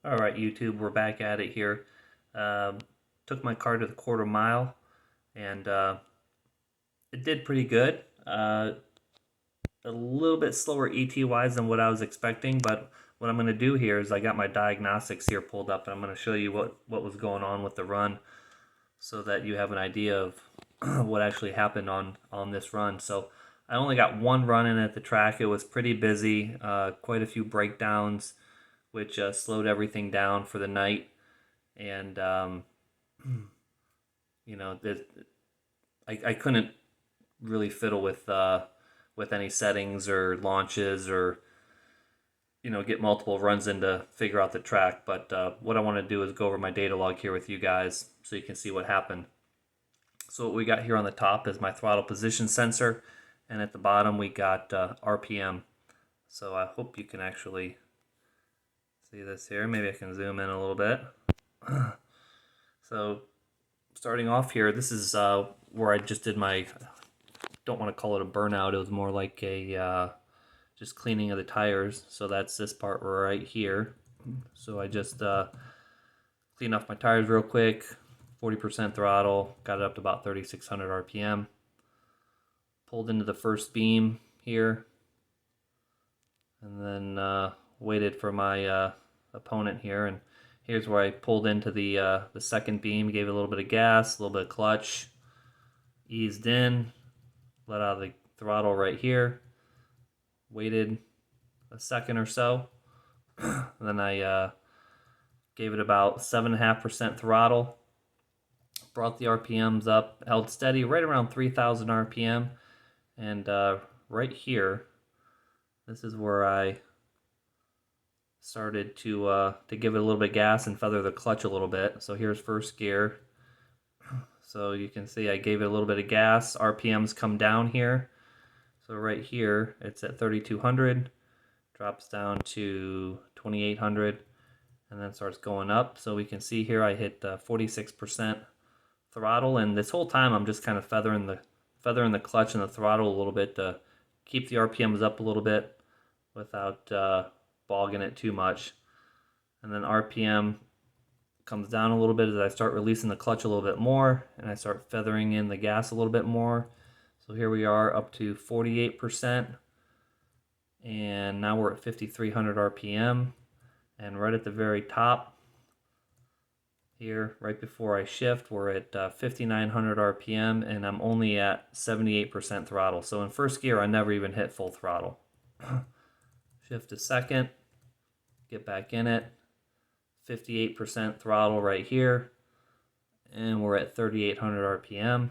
Alright YouTube, we're back at it here. Um, Took my car to the quarter mile and it did pretty good. A little bit slower ET wise than what I was expecting, but what I'm going to do here is I got my diagnostics here pulled up and I'm going to show you what was going on with the run so that you have an idea of what actually happened on this run. So I only got one run in at the track. It was pretty busy, quite a few breakdowns, which slowed everything down for the night. And you know, I couldn't really fiddle with any settings or launches or get multiple runs in to figure out the track. But what I want to do is go over my data log here with you guys so you can see what happened. So what we got here on the top is my throttle position sensor, and at the bottom we got RPM. So I hope you can actually see this here. Maybe I can zoom in a little bit. So starting off here, this is where I just did my, don't want to call it a burnout, it was more like a just cleaning of the tires. So that's this part right here. So I just cleaned off my tires real quick, 40% throttle, got it up to about 3,600 RPM. Pulled into the first beam here, and then waited for my opponent here. And here's where I pulled into the second beam, gave it a little bit of gas, a little bit of clutch, eased in, let out the throttle right here, waited a second or so, and then I gave it about 7.5% throttle, brought the RPMs up, held steady right around 3,000 RPM, and right here, this is where I started to give it a little bit of gas and feather the clutch a little bit. So here's first gear. So you can see I gave it a little bit of gas. RPMs come down here. So right here, it's at 3,200, drops down to 2,800, and then starts going up. So we can see here I hit 46% throttle, and this whole time I'm just kind of feathering the clutch and the throttle a little bit to keep the RPMs up a little bit without bogging it too much. And then RPM comes down a little bit as I start releasing the clutch a little bit more and I start feathering in the gas a little bit more. So here we are up to 48%, and now we're at 5,300 RPM. And right at the very top here, right before I shift, we're at 5,900 RPM, and I'm only at 78% throttle. So in first gear, I never even hit full throttle. Shift to second, get back in it, 58% throttle right here, and we're at 3,800 RPM.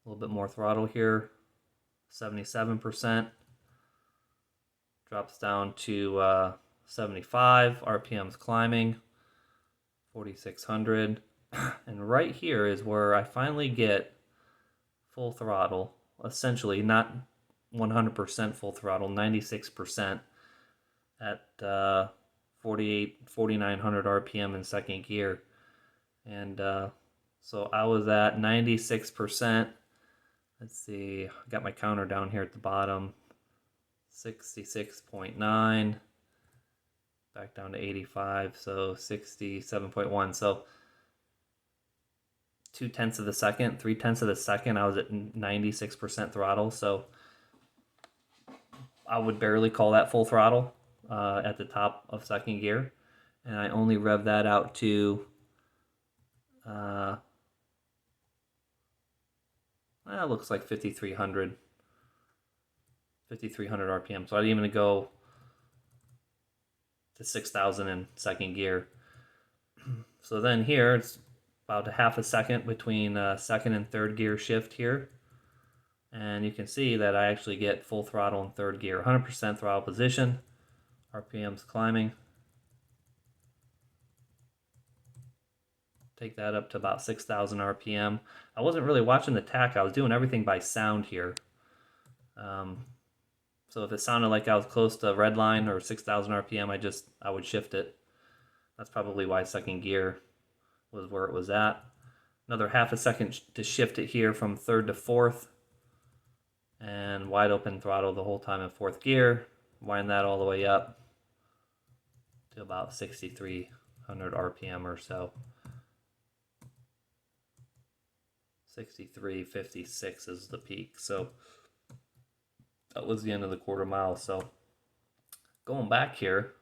A little bit more throttle here, 77%. Drops down to 75, RPMs climbing, 4,600. And right here is where I finally get full throttle, essentially not 100% full throttle, 96% at 4,900 RPM in second gear. And so I was at 96%. Let's see, I got my counter down here at the bottom, 66.9, back down to 85, so 67.1. So 0.2 of the second, 0.3 of the second, I was at 96% throttle. So I would barely call that full throttle at the top of second gear. And I only rev that out to it looks like 5,300 RPM. So I didn't even go to 6,000 in second gear. So then here it's about a half a second between second and third gear shift here. And you can see that I actually get full throttle in third gear, 100% throttle position, RPMs climbing. Take that up to about 6,000 RPM. I wasn't really watching the tach. I was doing everything by sound here. So if it sounded like I was close to red line or 6,000 RPM, I would shift it. That's probably why second gear was where it was at. Another half a second to shift it here from third to fourth, and wide open throttle the whole time in fourth gear. Wind that all the way up. to about 6,300 RPM or so. 63.56 is the peak. So that was the end of the quarter mile. So going back here,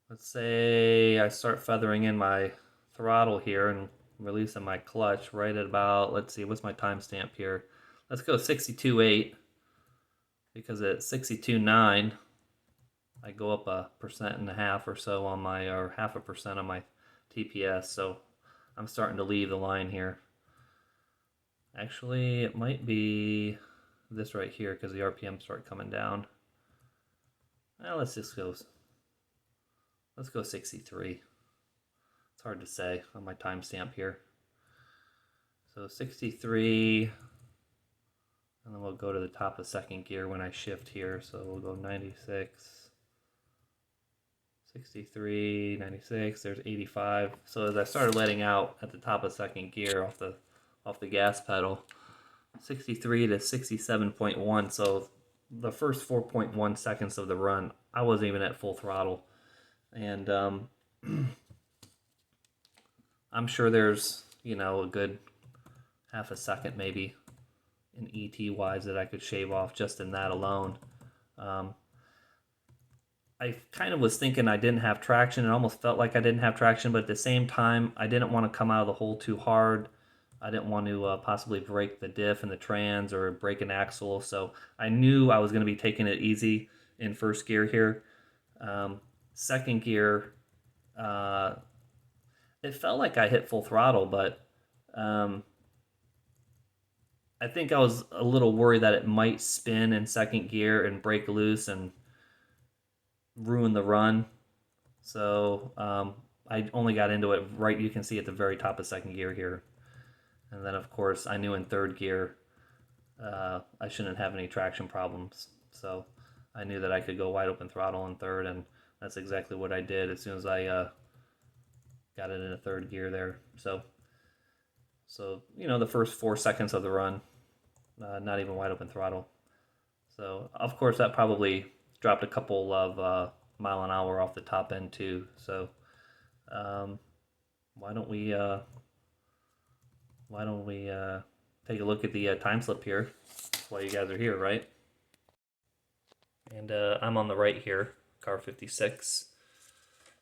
let's say I start feathering in my throttle here and releasing my clutch right at about, let's see, what's my timestamp here? Let's go 62.8, because at 62.9, I go up 1.5% or so on my, or 0.5% on my TPS. So I'm starting to leave the line here. Actually, it might be this right here because the RPM start coming down. Well, let's go 63. It's hard to say on my timestamp here. So 63, and then we'll go to the top of second gear when I shift here. So we'll go 96, 63, 96, there's 85. So as I started letting out at the top of second gear off the gas pedal, 63 to 67.1. So the first 4.1 seconds of the run, I wasn't even at full throttle. And I'm sure there's, a good half a second maybe in ET wise that I could shave off just in that alone. I kind of was thinking I didn't have traction. It almost felt like I didn't have traction, but at the same time, I didn't want to come out of the hole too hard. I didn't want to possibly break the diff and the trans or break an axle. So I knew I was going to be taking it easy in first gear here. Second gear, it felt like I hit full throttle, but I think I was a little worried that it might spin in second gear and break loose and ruin the run. So I only got into it right, you can see at the very top of second gear here. And then, of course, I knew in third gear I shouldn't have any traction problems. So I knew that I could go wide open throttle in third, and that's exactly what I did as soon as I got it in a third gear there. So the first 4 seconds of the run, not even wide open throttle. So, of course, that probably dropped a couple of mile an hour off the top end too. So why don't we take a look at the time slip here while you guys are here, right? And I'm on the right here, car 56.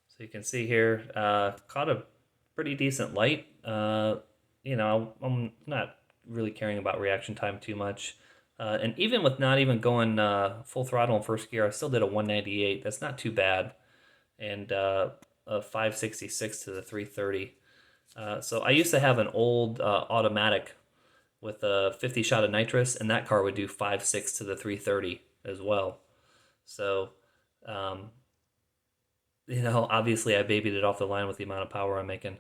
So you can see here, caught a pretty decent light. I'm not really caring about reaction time too much. And even with not even going full throttle in first gear, I still did a 198. That's not too bad. And a 566 to the 330. So I used to have an old automatic with a 50 shot of nitrous, and that car would do 5.6 to the 330 as well. So, obviously I babied it off the line with the amount of power I'm making.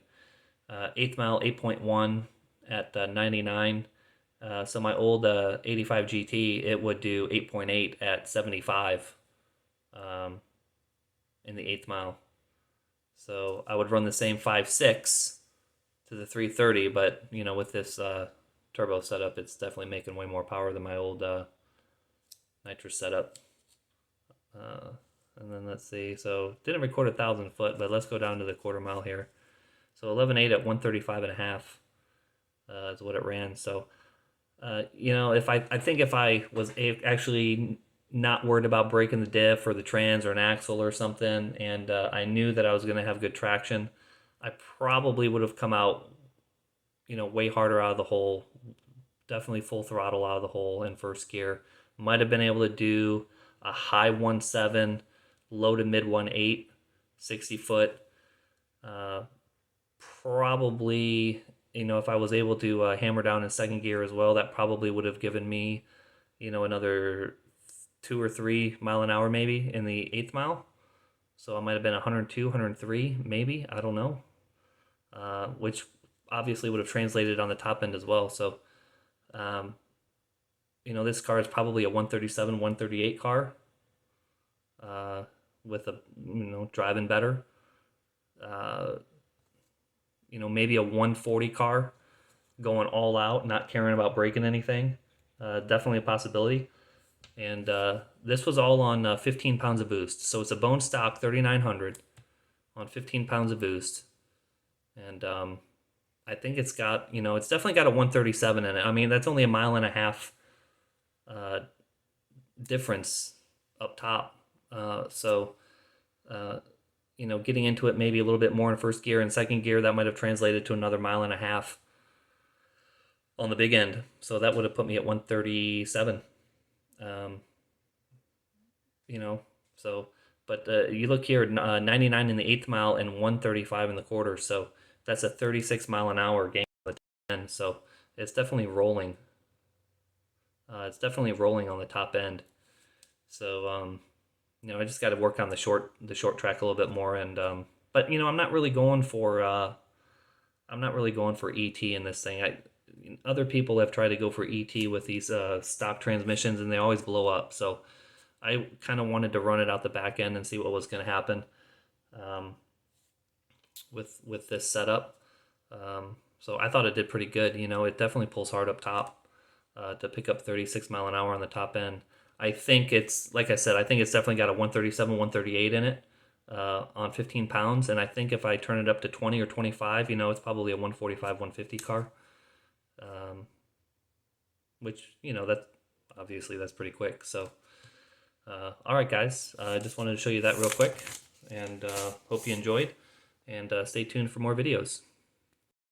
8th mile, 8.1 at 99. So my old 85 GT, it would do 8.8 at 75 in the 8th mile. So I would run the same 5.6 to the 330, but with this turbo setup, it's definitely making way more power than my old nitrous setup. And then let's see, so didn't record 1,000 foot, but let's go down to the quarter mile here. So 11.8 at 135.5 is what it ran. So if I think if I was actually not worried about breaking the diff or the trans or an axle or something, and I knew that I was going to have good traction, I probably would have come out, way harder out of the hole, definitely full throttle out of the hole in first gear. Might have been able to do a high 1.7, low to mid 1.8, 60 foot. Probably, if I was able to hammer down in second gear as well, that probably would have given me, another 2 or 3 mile an hour maybe in the 8th mile. So I might have been 102, 103 maybe, I don't know. Which obviously would have translated on the top end as well. So, this car is probably a 137, 138 car with a, driving better. Maybe a 140 car going all out, not caring about breaking anything. Definitely a possibility. And this was all on 15 pounds of boost. So it's a bone stock 3900 on 15 pounds of boost. And I think it's got, it's definitely got a 137 in it. I mean, that's only a mile and a half difference up top. So getting into it maybe a little bit more in first gear and second gear, that might have translated to another mile and a half on the big end. So that would have put me at 137. So, but you look here, 99 in the eighth mile and 135 in the quarter. So that's a 36 mile an hour gain on the 10. So it's definitely rolling. It's definitely rolling on the top end. So, I just got to work on the short track a little bit more. And, but I'm not really going for, ET in this thing. Other people have tried to go for ET with these stock transmissions, and they always blow up. So I kind of wanted to run it out the back end and see what was going to happen with this setup. So I thought it did pretty good. It definitely pulls hard up top to pick up 36 mile an hour on the top end. I think it's, like I said, I think it's definitely got a 137, 138 in it on 15 pounds. And I think if I turn it up to 20 or 25, it's probably a 145, 150 car. Which, that's pretty quick. So, all right, guys, I just wanted to show you that real quick, and hope you enjoyed, and stay tuned for more videos.